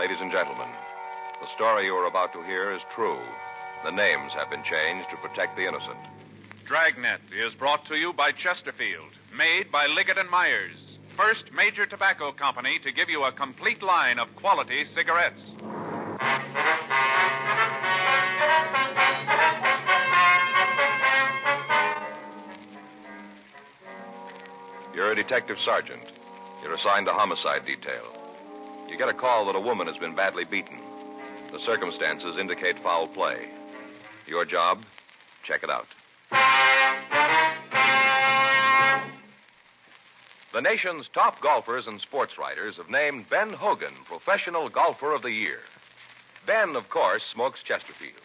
ladies and gentlemen. The story you are about to hear is true. The names have been changed to protect the innocent. Dragnet is brought to you by Chesterfield, made by Liggett & Myers, first major tobacco company to give you a complete line of quality cigarettes. You're a detective sergeant. You're assigned to homicide detail. You get a call that a woman has been badly beaten. The circumstances indicate foul play. Your job? Check it out. The nation's top golfers and sports writers have named Ben Hogan Professional Golfer of the Year. Ben, of course, smokes Chesterfields.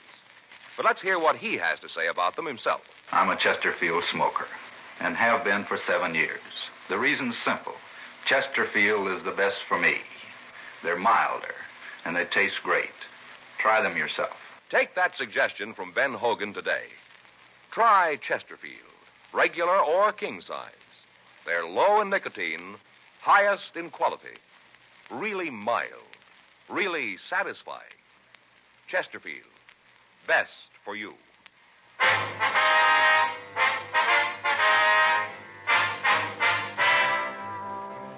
But let's hear what he has to say about them himself. I'm a Chesterfield smoker and have been for 7 years. The reason's simple. Chesterfield is the best for me. They're milder, and they taste great. Try them yourself. Take that suggestion from Ben Hogan today. Try Chesterfield, regular or king size. They're low in nicotine, highest in quality, really mild, really satisfying. Chesterfield, best for you.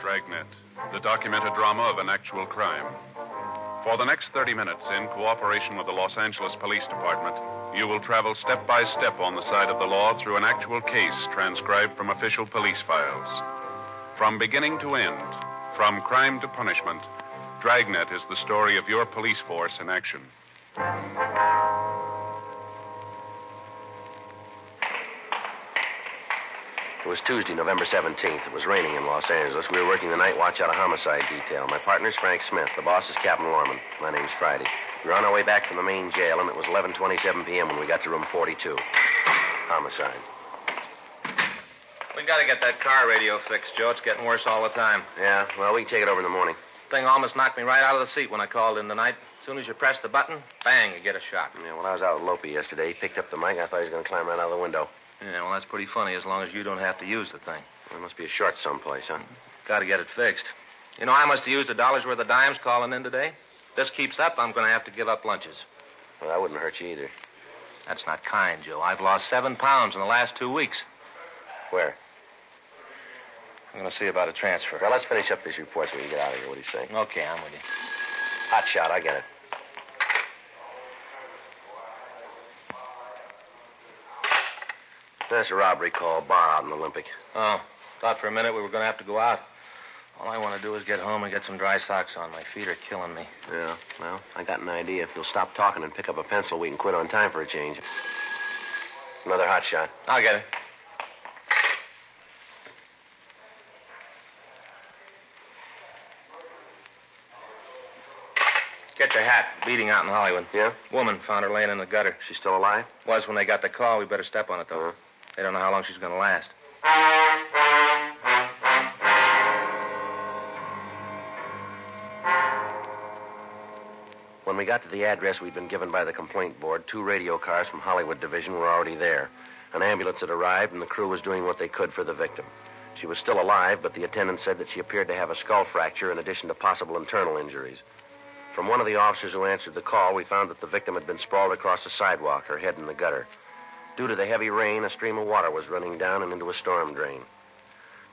Dragnet, the documented drama of an actual crime. For the next 30 minutes, in cooperation with the Los Angeles Police Department, you will travel step by step on the side of the law through an actual case transcribed from official police files. From beginning to end, from crime to punishment, Dragnet is the story of your police force in action. It was Tuesday, November 17th. It was raining in Los Angeles. We were working the night watch out of homicide detail. My partner's Frank Smith. The boss is Captain Lorman. My name's Friday. We were on our way back from the main jail, and it was 11:27 p.m. when we got to room 42. Homicide. We got to get that car radio fixed, Joe. It's getting worse all the time. Yeah, well, we can take it over in the morning. Thing almost knocked me right out of the seat when I called in tonight. As soon as you press the button, bang, you get a shot. Yeah, when I was out with Lopi yesterday, he picked up the mic. I thought he was going to climb right out of the window. Yeah, well, that's pretty funny as long as you don't have to use the thing. There must be a short someplace, huh? Got to get it fixed. You know, I must have used $1 worth of dimes calling in today. If this keeps up, I'm going to have to give up lunches. Well, that wouldn't hurt you either. That's not kind, Joe. I've lost 7 pounds in the last 2 weeks. Where? I'm going to see about a transfer. Well, let's finish up this report so we can get out of here. What do you say? Okay, I'm with you. Hot shot, I get it. That's a robbery call, bar out in Olympic. Oh, thought for a minute we were going to have to go out. All I want to do is get home and get some dry socks on. My feet are killing me. Yeah, well, I got an idea. If you'll stop talking and pick up a pencil, we can quit on time for a change. Another hot shot. I'll get it. Get your hat. Beating out in Hollywood. Yeah? Woman found her laying in the gutter. She's still alive? Was when they got the call. We better step on it, though. They don't know how long she's going to last. When we got to the address we'd been given by the complaint board, 2 radio cars from Hollywood Division were already there. An ambulance had arrived, and the crew was doing what they could for the victim. She was still alive, but the attendant said that she appeared to have a skull fracture in addition to possible internal injuries. From one of the officers who answered the call, we found that the victim had been sprawled across the sidewalk, her head in the gutter. Due to the heavy rain, a stream of water was running down and into a storm drain.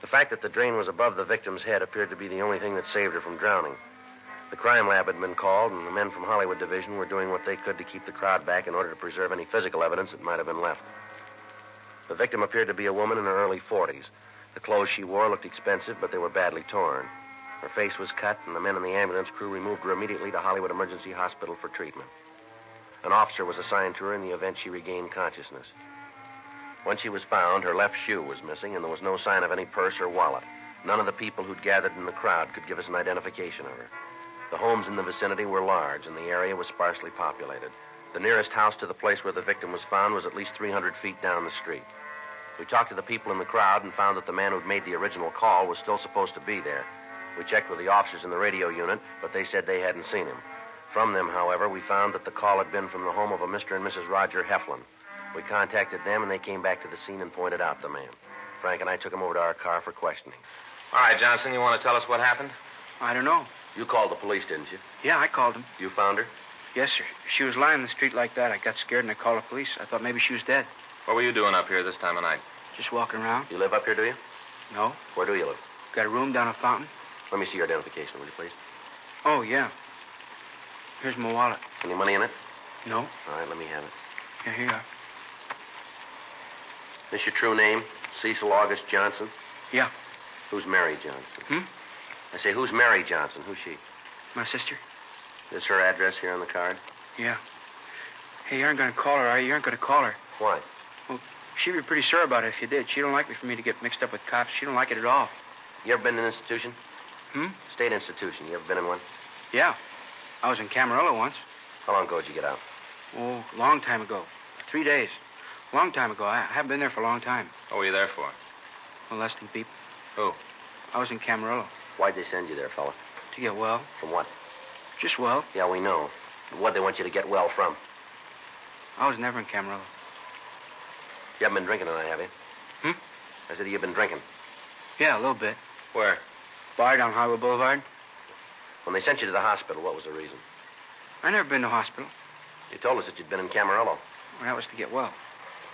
The fact that the drain was above the victim's head appeared to be the only thing that saved her from drowning. The crime lab had been called, and the men from Hollywood Division were doing what they could to keep the crowd back in order to preserve any physical evidence that might have been left. The victim appeared to be a woman in her early 40s. The clothes she wore looked expensive, but they were badly torn. Her face was cut, and the men in the ambulance crew removed her immediately to Hollywood Emergency Hospital for treatment. An officer was assigned to her in the event she regained consciousness. When she was found, her left shoe was missing, and there was no sign of any purse or wallet. None of the people who'd gathered in the crowd could give us an identification of her. The homes in the vicinity were large, and the area was sparsely populated. The nearest house to the place where the victim was found was at least 300 feet down the street. We talked to the people in the crowd and found that the man who'd made the original call was still supposed to be there. We checked with the officers in the radio unit, but they said they hadn't seen him. From them, however, we found that the call had been from the home of a Mr. and Mrs. Roger Heflin. We contacted them, and they came back to the scene and pointed out the man. Frank and I took him over to our car for questioning. All right, Johnson, you want to tell us what happened? I don't know. You called the police, didn't you? Yeah, I called them. You found her? Yes, sir. She was lying in the street like that. I got scared and I called the police. I thought maybe she was dead. What were you doing up here this time of night? Just walking around. You live up here, do you? No. Where do you live? Got a room down a fountain. Let me see your identification, will you, please? Oh, yeah. Here's my wallet. Any money in it? No. All right, let me have it. Yeah, here you are. This your true name? Cecil August Johnson? Yeah. Who's Mary Johnson? Hmm? I say, who's Mary Johnson? Who's she? My sister. Is her address here on the card? Yeah. Hey, you aren't going to call her, are you? You aren't going to call her. Why? Well, she'd be pretty sore about it if you did. She don't like for me to get mixed up with cops. She don't like it at all. You ever been in an institution? Hmm? State institution. You ever been in one? Yeah. I was in Camarillo once. How long ago did you get out? Oh, long time ago. 3 days. Long time ago. I haven't been there for a long time. What were you there for? Molesting people. Who? I was in Camarillo. Why'd they send you there, fella? To get well. From what? Just well. Yeah, we know. What'd they want you to get well from? I was never in Camarillo. You haven't been drinking tonight, have you? Hmm? I said you've been drinking. Yeah, a little bit. Where? Bar down Hollywood Boulevard. When they sent you to the hospital, what was the reason? I never been to hospital. You told us that you'd been in Camarillo. Well, that was to get well.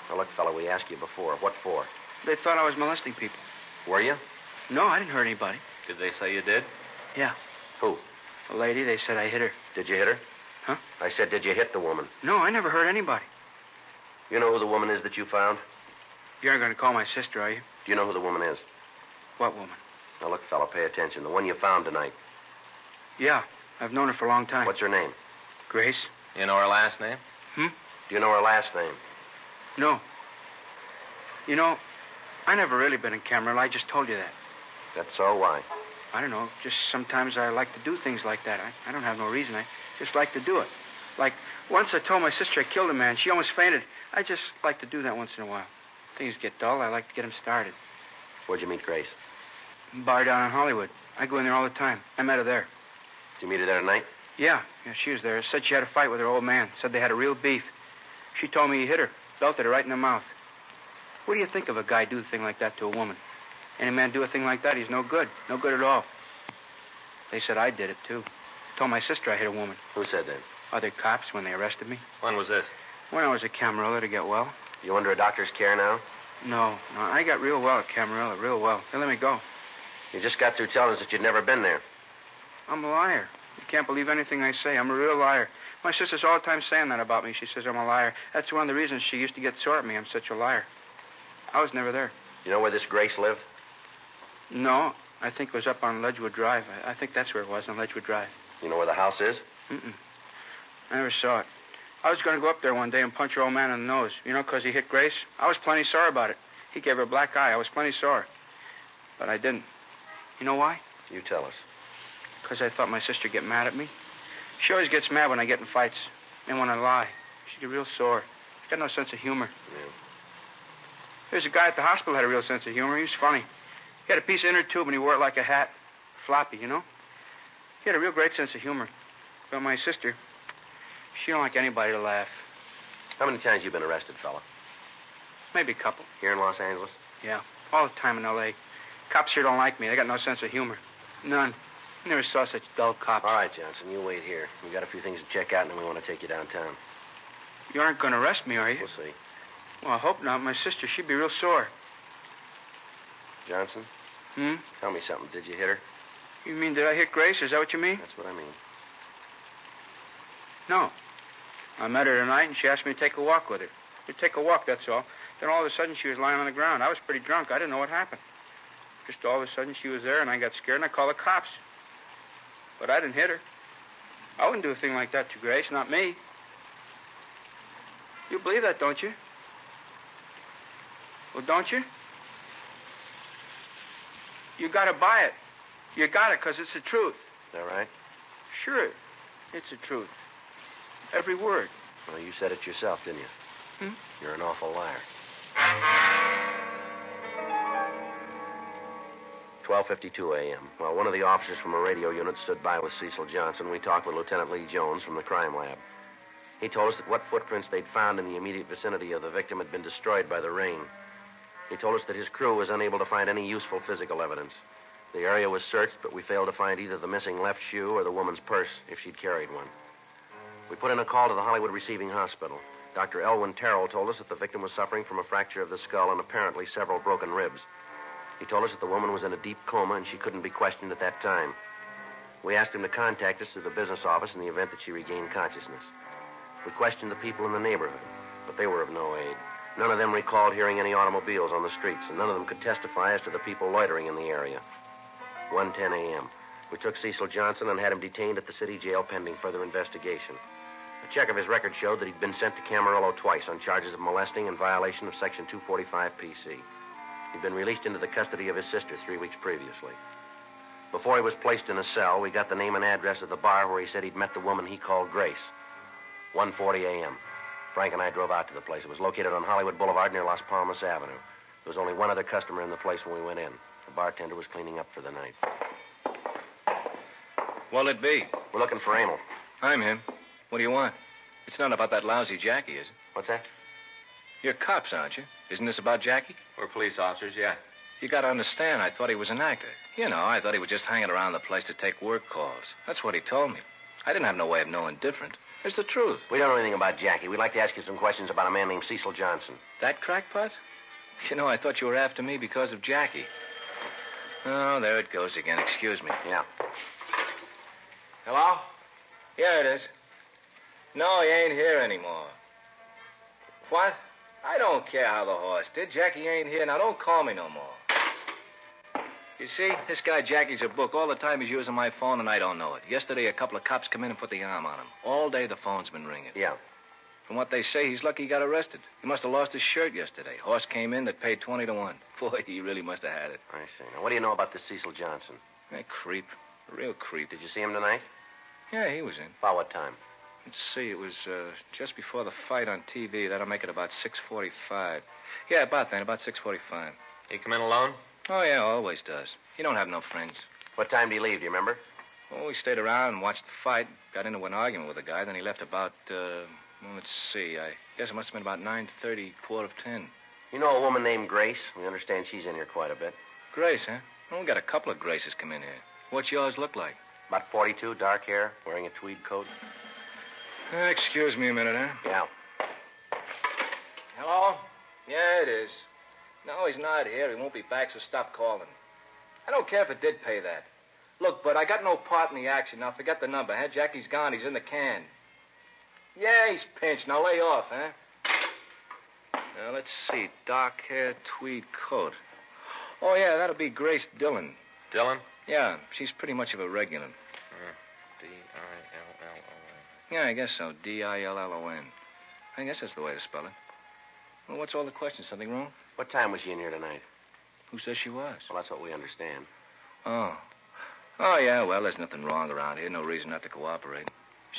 Now, look, fella, we asked you before. What for? They thought I was molesting people. Were you? No, I didn't hurt anybody. Did they say you did? Yeah. Who? A lady, they said I hit her. Did you hit her? Huh? I said, did you hit the woman? No, I never hurt anybody. You know who the woman is that you found? You aren't going to call my sister, are you? Do you know who the woman is? What woman? Now, look, fella, pay attention. The one you found tonight. Yeah, I've known her for a long time. What's her name? Grace. You know her last name? Hmm? Do you know her last name? No. You know, I never really been in Camarillo. I just told you that. That's so? Why? I don't know. Just sometimes I like to do things like that. I don't have no reason. I just like to do it. Like, once I told my sister I killed a man. She almost fainted. I just like to do that once in a while. Things get dull. I like to get them started. Where'd you meet Grace? Bar down in Hollywood. I go in there all the time. I met her there. Did you meet her there tonight? Yeah, she was there. Said she had a fight with her old man. Said they had a real beef. She told me he hit her. Belted her right in the mouth. What do you think of a guy do a thing like that to a woman? Any man do a thing like that, he's no good. No good at all. They said I did it, too. Told my sister I hit a woman. Who said that? Other cops when they arrested me. When was this? When I was at Camarillo to get well. You under a doctor's care now? No, I got real well at Camarillo, real well. They let me go. You just got through telling us that you'd never been there. I'm a liar. You can't believe anything I say. I'm a real liar. My sister's all the time saying that about me. She says I'm a liar. That's one of the reasons she used to get sore at me. I'm such a liar. I was never there. You know where this Grace lived? No, I think it was up on Ledgewood Drive. I think that's where it was, on Ledgewood Drive. You know where the house is? Mm-mm. I never saw it. I was going to go up there one day and punch her old man in the nose. You know, because he hit Grace. I was plenty sore about it. He gave her a black eye. I was plenty sore. But I didn't. You know why? You tell us. Because I thought my sister'd get mad at me. She always gets mad when I get in fights. And when I lie. She get real sore. She's got no sense of humor. Yeah. There's a guy at the hospital who had a real sense of humor. He was funny. He had a piece of inner tube and he wore it like a hat. Floppy, you know? He had a real great sense of humor. But my sister, she don't like anybody to laugh. How many times you been arrested, fella? Maybe a couple. Here in Los Angeles? Yeah, all the time in L.A. Cops here don't like me. They got no sense of humor. None. Never saw such dull cops. All right, Johnson, you wait here. We got a few things to check out, and then we want to take you downtown. You aren't going to arrest me, are you? We'll see. Well, I hope not. My sister, she'd be real sore. Johnson? Hmm? Tell me something. Did you hit her? You mean, did I hit Grace? Is that what you mean? That's what I mean. No. I met her tonight, and she asked me to take a walk with her. To take a walk, that's all. Then all of a sudden, she was lying on the ground. I was pretty drunk. I didn't know what happened. Just all of a sudden, she was there, and I got scared, and I called the cops. But I didn't hit her. I wouldn't do a thing like that to Grace, not me. You believe that, don't you? Well, don't you? You got to buy it. You got it, because it's the truth. Is that right? Sure. It's the truth. Every word. Well, you said it yourself, didn't you? Hmm? You're an awful liar. 12:52 a.m. While one of the officers from a radio unit stood by with Cecil Johnson, we talked with Lieutenant Lee Jones from the crime lab. He told us that what footprints they'd found in the immediate vicinity of the victim had been destroyed by the rain. He told us that his crew was unable to find any useful physical evidence. The area was searched, but we failed to find either the missing left shoe or the woman's purse, if she'd carried one. We put in a call to the Hollywood Receiving Hospital. Dr. Elwyn Terrell told us that the victim was suffering from a fracture of the skull and apparently several broken ribs. He told us that the woman was in a deep coma and she couldn't be questioned at that time. We asked him to contact us through the business office in the event that she regained consciousness. We questioned the people in the neighborhood, but they were of no aid. None of them recalled hearing any automobiles on the streets, and none of them could testify as to the people loitering in the area. 1:10 a.m. We took Cecil Johnson and had him detained at the city jail pending further investigation. A check of his record showed that he'd been sent to Camarillo twice on charges of molesting and violation of Section 245 PC. He'd been released into the custody of his sister 3 weeks previously. Before he was placed in a cell, we got the name and address of the bar where he said he'd met the woman he called Grace. 1:40 a.m. Frank and I drove out to the place. It was located on Hollywood Boulevard near Las Palmas Avenue. There was only one other customer in the place when we went in. The bartender was cleaning up for the night. What'll it be? We're looking for Emil. I'm him. What do you want? It's not about that lousy Jackie, is it? What's that? You're cops, aren't you? Isn't this about Jackie? We're police officers, yeah. You gotta understand, I thought he was an actor. You know, I thought he was just hanging around the place to take work calls. That's what he told me. I didn't have no way of knowing different. It's the truth. We don't know anything about Jackie. We'd like to ask you some questions about a man named Cecil Johnson. That crackpot? You know, I thought you were after me because of Jackie. Oh, there it goes again. Excuse me. Yeah. Hello? Yeah, it is. No, he ain't here anymore. What? I don't care how the horse did. Jackie ain't here. Now, don't call me no more. You see, this guy Jackie's a book. All the time he's using my phone, and I don't know it. Yesterday, a couple of cops come in and put the arm on him. All day, the phone's been ringing. Yeah. From what they say, he's lucky he got arrested. He must have lost his shirt yesterday. Horse came in that paid 20 to 1. Boy, he really must have had it. I see. Now, what do you know about this Cecil Johnson? That creep. A real creep. Did you see him tonight? Yeah, he was in. About what time? Let's see, it was just before the fight on TV. That'll make it about 6:45. Yeah, about then, about 6:45. He come in alone? Oh, yeah, always does. He don't have no friends. What time did he leave, do you remember? Well, we stayed around and watched the fight. Got into an argument with a guy. Then he left about, let's see. I guess it must have been about 9:30, 9:45. You know a woman named Grace? We understand she's in here quite a bit. Grace, huh? Well, we got a couple of Graces come in here. What's yours look like? About 42, dark hair, wearing a tweed coat. Excuse me a minute, huh? Yeah. Hello? Yeah, it is. No, he's not here. He won't be back, so stop calling. I don't care if it did pay that. Look, Bud, I got no part in the action. Now, forget the number, huh? Jackie's gone. He's in the can. Yeah, he's pinched. Now, lay off, huh? Now, let's see. Dark hair, tweed coat. Oh, yeah, that'll be Grace Dillon. Dillon? Yeah, she's pretty much of a regular. D-I-L-L-O-N. Yeah, I guess so. Dillon. I guess that's the way to spell it. Well, what's all the questions? Something wrong? What time was she in here tonight? Who says she was? Well, that's what we understand. Oh. Oh, yeah, well, there's nothing wrong around here. No reason not to cooperate.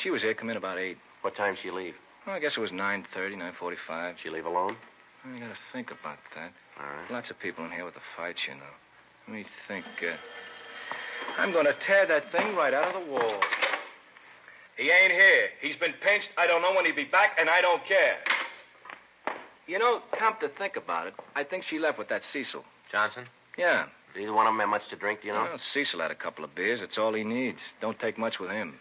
She was here, come in about 8. What time did she leave? Well, I guess it was 9:30, 9:45. Did she leave alone? I gotta think about that. All right. Lots of people in here with the fights, you know. Let me think. I'm gonna tear that thing right out of the wall. He ain't here. He's been pinched. I don't know when he'll be back, and I don't care. You know, come to think about it, I think she left with that Cecil. Johnson? Yeah. Did either one of them have much to drink, do you know? Well, Cecil had a couple of beers. It's all he needs. Don't take much with him.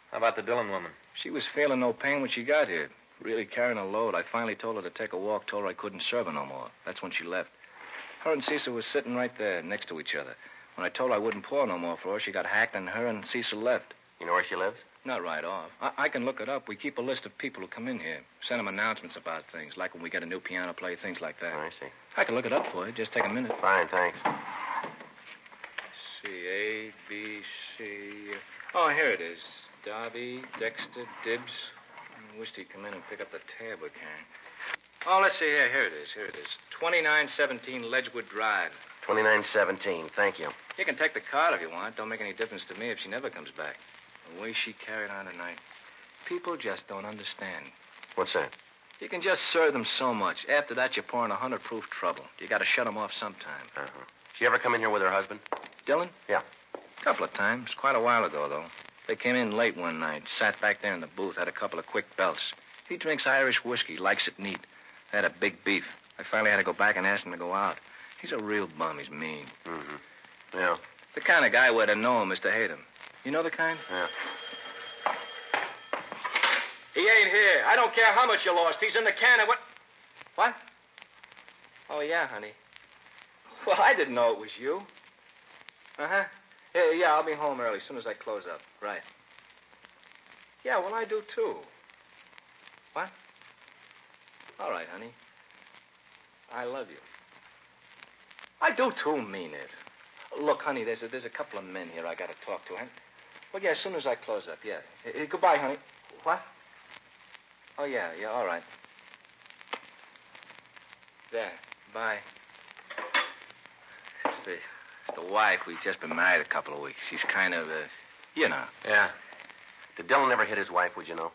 How about the Dillon woman? She was feeling no pain when she got here. Really carrying a load. I finally told her to take a walk, told her I couldn't serve her no more. That's when she left. Her and Cecil were sitting right there next to each other. When I told her I wouldn't pour no more for her, she got hacked, and her and Cecil left. You know where she lives? Not right off. I can look it up. We keep a list of people who come in here. Send them announcements about things, like when we get a new piano player, things like that. I see. I can look it up for you. Just take a minute. Fine, thanks. C, A, B, C. Oh, here it is. Darby, Dexter, Dibbs. I wished he'd come in and pick up the tab we can. Oh, let's see here. Here it is. 2917 Ledgewood Drive. 2917. Thank you. You can take the card if you want. Don't make any difference to me if she never comes back. The way she carried on tonight. People just don't understand. What's that? You can just serve them so much. After that, you're pouring 100-proof trouble. You got to shut them off sometime. Uh-huh. She ever come in here with her husband? Dylan? Yeah. A couple of times. Quite a while ago, though. They came in late one night, sat back there in the booth, had a couple of quick belts. He drinks Irish whiskey, likes it neat. They had a big beef. I finally had to go back and ask him to go out. He's a real bum. He's mean. Mm-hmm. Yeah. The kind of guy where to know him is to hate him. You know the kind? Yeah. He ain't here. I don't care how much you lost. He's in the can and What? Oh, yeah, honey. Well, I didn't know it was you. Uh-huh. Yeah, I'll be home early as soon as I close up. Right. Yeah, well, I do, too. What? All right, honey. I love you. I do, too, mean it. Look, honey, there's a couple of men here I got to talk to. Well, yeah, as soon as I close up, yeah. Goodbye, honey. What? Oh, yeah, all right. There, bye. It's the wife. We've just been married a couple of weeks. She's kind of, you know. Yeah. Did Dillon ever hit his wife, would you know?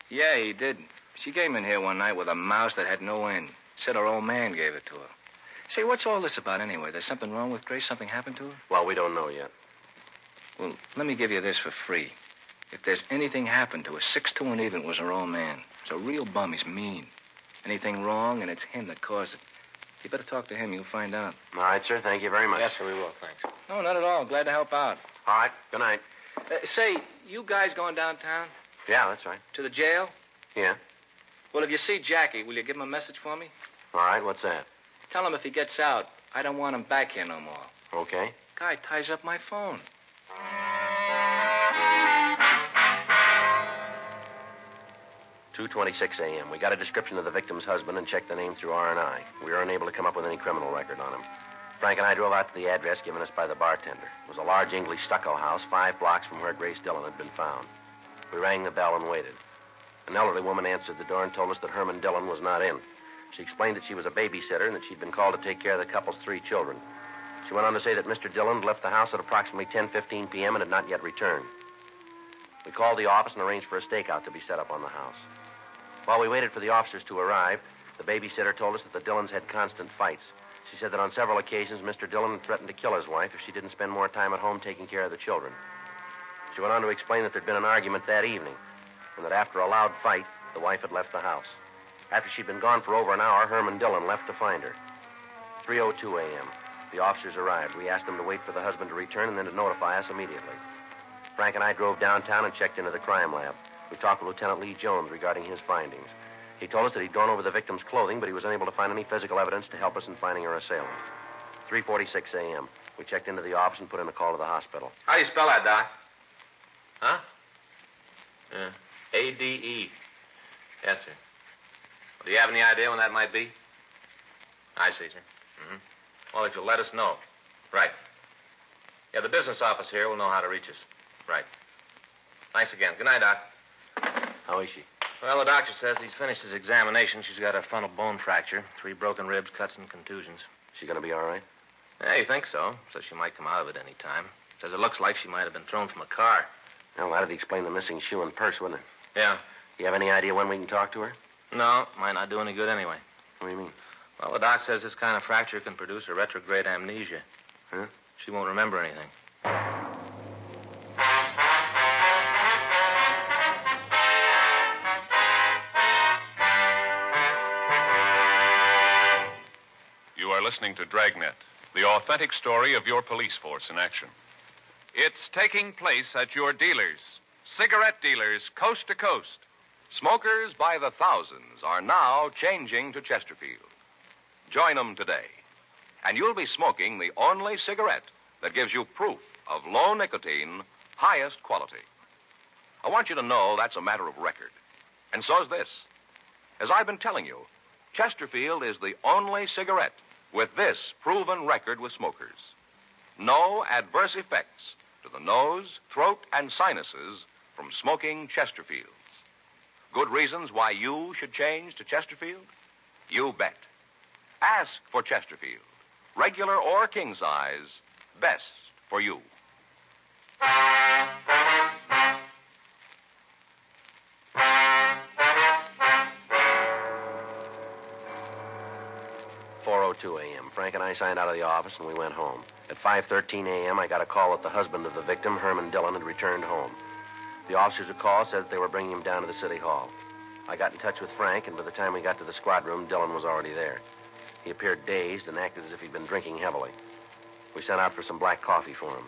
Yeah, he did. She came in here one night with a mouse that had no end. Said her old man gave it to her. Say, what's all this about anyway? There's something wrong with Grace? Something happened to her? Well, we don't know yet. Well, let me give you this for free. If there's anything happened to her, 6 to 1 even was her old man. He's a real bum. He's mean. Anything wrong, and it's him that caused it. You better talk to him. You'll find out. All right, sir. Thank you very much. Yes, sir, we will. Thanks. No, not at all. Glad to help out. All right. Good night. Say, you guys going downtown? Yeah, that's right. To the jail? Yeah. Well, if you see Jackie, will you give him a message for me? All right. What's that? Tell him if he gets out, I don't want him back here no more. Okay. Guy ties up my phone. "2:26 a.m. We got a description of the victim's husband and checked the name through R&I. We were unable to come up with any criminal record on him. Frank and I drove out to the address given us by the bartender. It was a large English stucco house 5 blocks from where Grace Dillon had been found. We rang the bell and waited. An elderly woman answered the door and told us that Herman Dillon was not in. She explained that she was a babysitter and that she'd been called to take care of the couple's 3 children. She went on to say that Mr. Dillon had left the house at approximately 10:15 p.m. and had not yet returned. We called the office and arranged for a stakeout to be set up on the house. While we waited for the officers to arrive, the babysitter told us that the Dillons had constant fights. She said that on several occasions, Mr. Dillon had threatened to kill his wife if she didn't spend more time at home taking care of the children. She went on to explain that there'd been an argument that evening, and that after a loud fight, the wife had left the house. After she'd been gone for over an hour, Herman Dillon left to find her. 3:02 a.m. The officers arrived. We asked them to wait for the husband to return and then to notify us immediately. Frank and I drove downtown and checked into the crime lab. We talked with Lieutenant Lee Jones regarding his findings. He told us that he'd gone over the victim's clothing, but he was unable to find any physical evidence to help us in finding her assailant. 3:46 a.m. We checked into the office and put in a call to the hospital. How do you spell that, Doc? Huh? A-D-E. Yes, sir. Do you have any idea when that might be? I see, sir. Mm-hmm. Well, if you'll let us know. Right. Yeah, the business office here will know how to reach us. Right. Thanks again. Good night, Doc. How is she? Well, the doctor says he's finished his examination. She's got a frontal bone fracture, 3 broken ribs, cuts, and contusions. She going to be all right? Yeah, you think so. Says she might come out of it any time. Says it looks like she might have been thrown from a car. Well, that'd explain the missing shoe and purse, wouldn't it? Yeah. You have any idea when we can talk to her? No, might not do any good anyway. What do you mean? Well, the doc says this kind of fracture can produce a retrograde amnesia. Huh? She won't remember anything. You are listening to Dragnet, the authentic story of your police force in action. It's taking place at your dealers, cigarette dealers coast to coast. Smokers by the thousands are now changing to Chesterfield. Join them today, and you'll be smoking the only cigarette that gives you proof of low nicotine, highest quality. I want you to know that's a matter of record. And so's this. As I've been telling you, Chesterfield is the only cigarette with this proven record with smokers. No adverse effects to the nose, throat, and sinuses from smoking Chesterfields. Good reasons why you should change to Chesterfield? You bet. Ask for Chesterfield. Regular or king size, best for you. "4:02 a.m. Frank and I signed out of the office and we went home. At 5:13 a.m., I got a call that the husband of the victim, Herman Dillon, had returned home. The officers who called said that they were bringing him down to the city hall. I got in touch with Frank, and by the time we got to the squad room, Dillon was already there. He appeared dazed and acted as if he'd been drinking heavily. We sent out for some black coffee for him.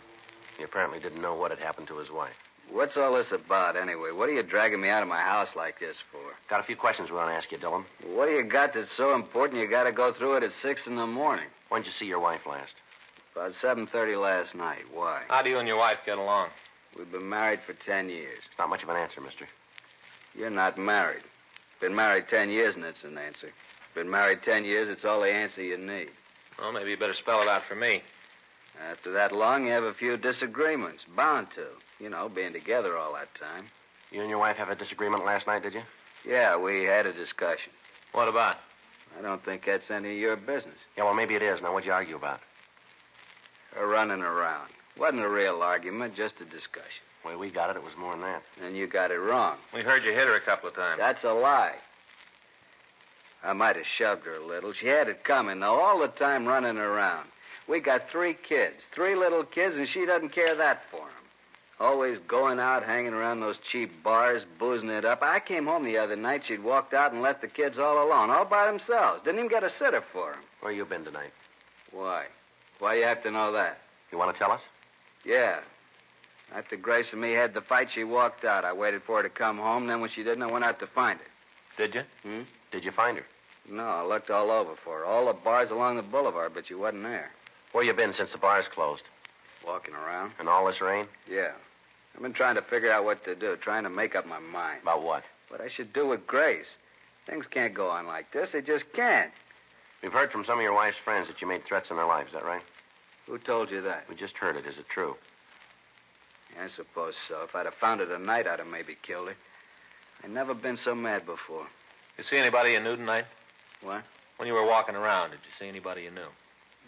He apparently didn't know what had happened to his wife. What's all this about, anyway? What are you dragging me out of my house like this for? Got a few questions we want to ask you, Dillon. What do you got that's so important you got to go through it at 6 in the morning? When'd you see your wife last? About 7:30 last night. Why? How do you and your wife get along? We've been married for 10 years. It's not much of an answer, mister. You're not married. Been married 10 years, and it's an answer. Been married 10 years, it's all the answer you need. Well, maybe you better spell it out for me. After that long, you have a few disagreements. Bound to. You know, being together all that time. You and your wife have a disagreement last night, did you? Yeah, we had a discussion. What about? I don't think that's any of your business. Yeah, well, maybe it is. Now, what'd you argue about? Her running around. Wasn't a real argument, just a discussion. The way we got it, it was more than that. And you got it wrong. We heard you hit her a couple of times. That's a lie. I might have shoved her a little. She had it coming, though, all the time running around. We got 3 kids, 3 little kids, and she doesn't care that for them. Always going out, hanging around those cheap bars, boozing it up. I came home the other night. She'd walked out and left the kids all alone, all by themselves. Didn't even get a sitter for them. Where you been tonight? Why? Why you have to know that? You want to tell us? Yeah. After Grace and me had the fight, she walked out. I waited for her to come home. Then when she didn't, I went out to find her. Did you? Did you find her? No, I looked all over for her. All the bars along the boulevard, but she wasn't there. Where you been since the bars closed? Walking around. In all this rain? Yeah. I've been trying to figure out what to do, trying to make up my mind. About what? What I should do with Grace. Things can't go on like this. They just can't. We've heard from some of your wife's friends that you made threats in their life. Is that right? Who told you that? We just heard it. Is it true? Yeah, I suppose so. If I'd have found her tonight, I'd have maybe killed her. I've never been so mad before. You see anybody you knew tonight? What? When you were walking around, did you see anybody you knew?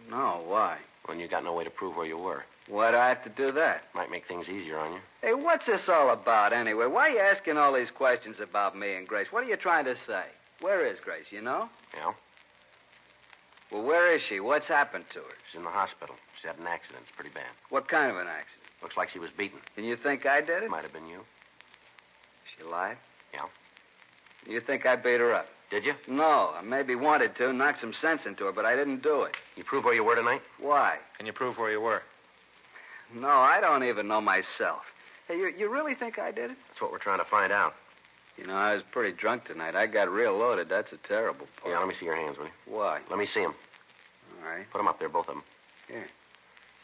No, why? When you got no way to prove where you were. Why'd I have to do that? Might make things easier on you. Hey, what's this all about, anyway? Why are you asking all these questions about me and Grace? What are you trying to say? Where is Grace, you know? Yeah? Well, where is she? What's happened to her? She's in the hospital. She had an accident. It's pretty bad. What kind of an accident? Looks like she was beaten. And you think I did it? Might have been you. She alive? Yeah. You think I beat her up? Did you? No, I maybe wanted to, knock some sense into her, but I didn't do it. You prove where you were tonight? Why? Can you prove where you were? No, I don't even know myself. Hey, you really think I did it? That's what we're trying to find out. You know, I was pretty drunk tonight. I got real loaded. That's a terrible part. Yeah, let me see your hands, will you? Why? Let me see them. All right. Put them up there, both of them. Here.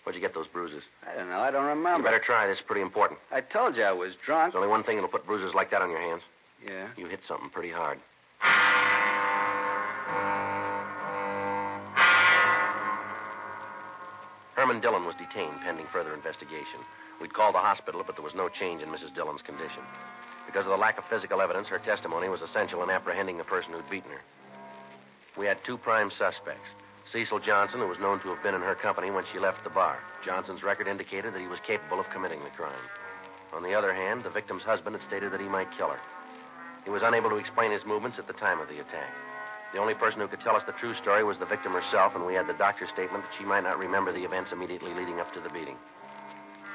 Where'd you get those bruises? I don't know. I don't remember. You better try. This is pretty important. I told you I was drunk. There's only one thing that'll put bruises like that on your hands. Yeah? You hit something pretty hard. Herman Dillon was detained pending further investigation. We'd called the hospital, but there was no change in Mrs. Dillon's condition. Because of the lack of physical evidence, her testimony was essential in apprehending the person who'd beaten her. We had 2 prime suspects. Cecil Johnson, who was known to have been in her company when she left the bar. Johnson's record indicated that he was capable of committing the crime. On the other hand, the victim's husband had stated that he might kill her. He was unable to explain his movements at the time of the attack. The only person who could tell us the true story was the victim herself, and we had the doctor's statement that she might not remember the events immediately leading up to the beating.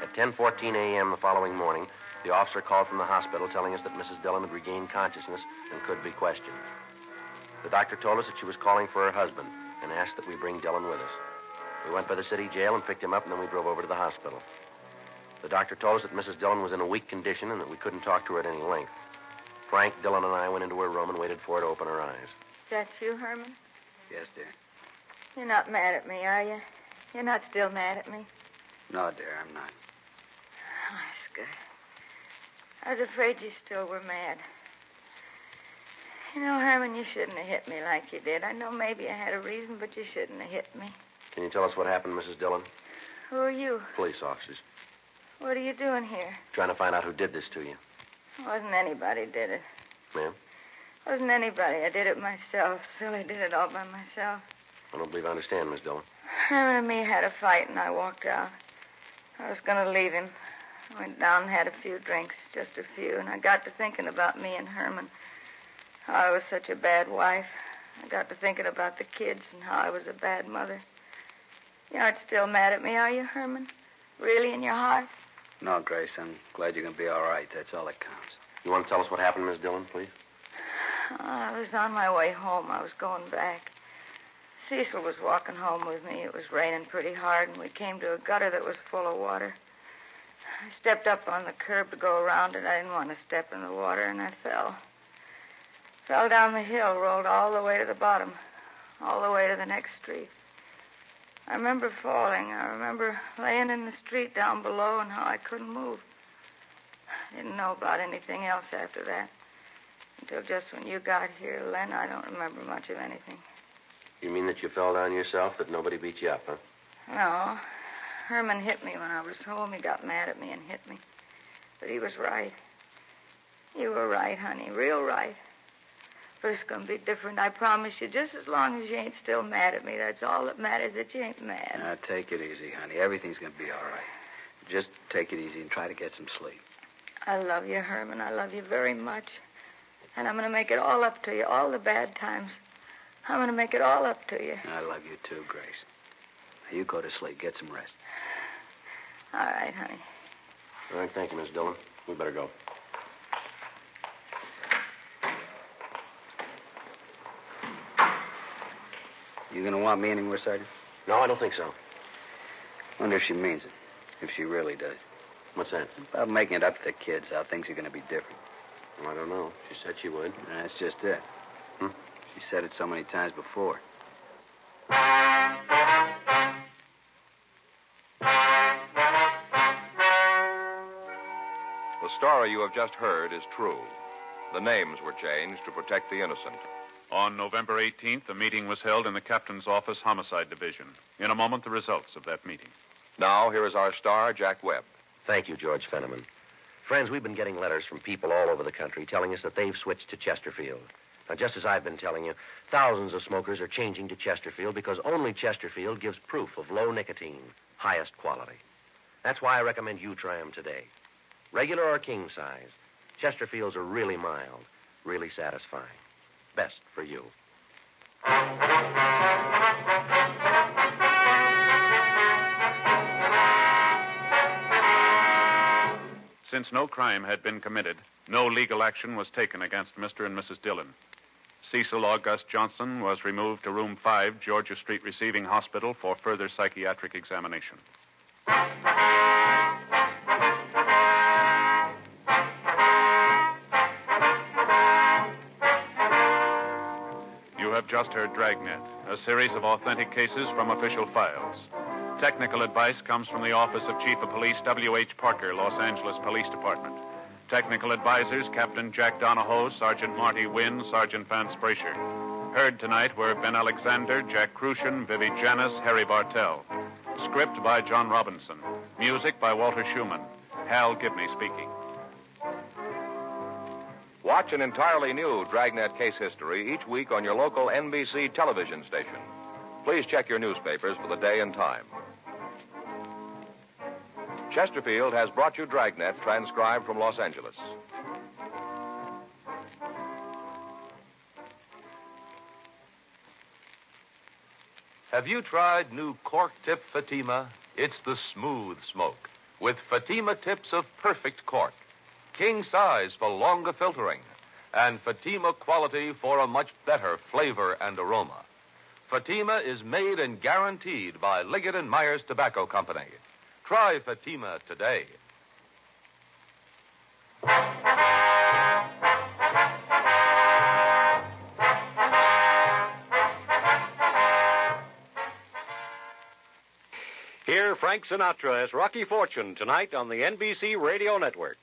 At 10:14 a.m. the following morning, the officer called from the hospital telling us that Mrs. Dillon had regained consciousness and could be questioned. The doctor told us that she was calling for her husband and asked that we bring Dillon with us. We went by the city jail and picked him up, and then we drove over to the hospital. The doctor told us that Mrs. Dillon was in a weak condition and that we couldn't talk to her at any length. Frank, Dillon, and I went into her room and waited for her to open her eyes. Is that you, Herman? Yes, dear. You're not mad at me, are you? You're not still mad at me? No, dear, I'm not. Oh, that's good. I was afraid you still were mad. You know, Herman, you shouldn't have hit me like you did. I know maybe I had a reason, but you shouldn't have hit me. Can you tell us what happened, Mrs. Dillon? Who are you? Police officers. What are you doing here? Trying to find out who did this to you. It wasn't anybody did it. Ma'am? It wasn't anybody. I did it myself. Silly did it all by myself. I don't believe I understand, Miss Dillon. Herman and me had a fight, and I walked out. I was going to leave him. I went down and had a few drinks, just a few, and I got to thinking about me and Herman. How I was such a bad wife. I got to thinking about the kids and how I was a bad mother. You aren't still mad at me, are you, Herman? Really, in your heart? No, Grace, I'm glad you're going to be all right. That's all that counts. You want to tell us what happened, Miss Dillon, please? I was on my way home. I was going back. Cecil was walking home with me. It was raining pretty hard, and we came to a gutter that was full of water. I stepped up on the curb to go around it. I didn't want to step in the water, and I fell. Fell down the hill, rolled all the way to the bottom, all the way to the next street. I remember falling. I remember laying in the street down below and how I couldn't move. I didn't know about anything else after that. Until just when you got here, Len, I don't remember much of anything. You mean that you fell down yourself, that nobody beat you up, huh? No. Herman hit me when I was home. He got mad at me and hit me. But he was right. You were right, honey, real right. But it's going to be different, I promise you. Just as long as you ain't still mad at me, that's all that matters, that you ain't mad. Now, take it easy, honey. Everything's going to be all right. Just take it easy and try to get some sleep. I love you, Herman. I love you very much. And I'm going to make it all up to you, all the bad times. I'm going to make it all up to you. I love you too, Grace. Now, you go to sleep. Get some rest. All right, honey. All right, thank you, Miss Dillon. We better go. You going to want me anymore, Sergeant? No, I don't think so. Wonder if she means it. If she really does. What's that? About making it up to the kids, how things are going to be different. Well, I don't know. She said she would. That's just it. She said it so many times before. The story you have just heard is true. The names were changed to protect the innocent. On November 18th, a meeting was held in the captain's office, Homicide Division. In a moment, the results of that meeting. Now, here is our star, Jack Webb. Thank you, George Fenneman. Friends, we've been getting letters from people all over the country telling us that they've switched to Chesterfield. Now, just as I've been telling you, thousands of smokers are changing to Chesterfield because only Chesterfield gives proof of low nicotine, highest quality. That's why I recommend you try them today. Regular or king size, Chesterfields are really mild, really satisfying. Best for you. Since no crime had been committed, no legal action was taken against Mr. and Mrs. Dillon. Cecil August Johnson was removed to Room 5, Georgia Street Receiving Hospital for further psychiatric examination. You have just heard Dragnet, a series of authentic cases from official files. Technical advice comes from the Office of Chief of Police W.H. Parker, Los Angeles Police Department. Technical advisors, Captain Jack Donahoe, Sergeant Marty Wynn, Sergeant Vance Brasher. Heard tonight were Ben Alexander, Jack Crucian, Vivi Janis, Harry Bartell. Script by John Robinson. Music by Walter Schumann. Hal Gibney speaking. Watch an entirely new Dragnet case history each week on your local NBC television station. Please check your newspapers for the day and time. Chesterfield has brought you Dragnet, transcribed from Los Angeles. Have you tried new cork tip Fatima? It's the smooth smoke with Fatima tips of perfect cork. King size for longer filtering, and Fatima quality for a much better flavor and aroma. Fatima is made and guaranteed by Liggett & Myers Tobacco Company. Try Fatima today. Hear Frank Sinatra as Rocky Fortune tonight on the NBC Radio Network.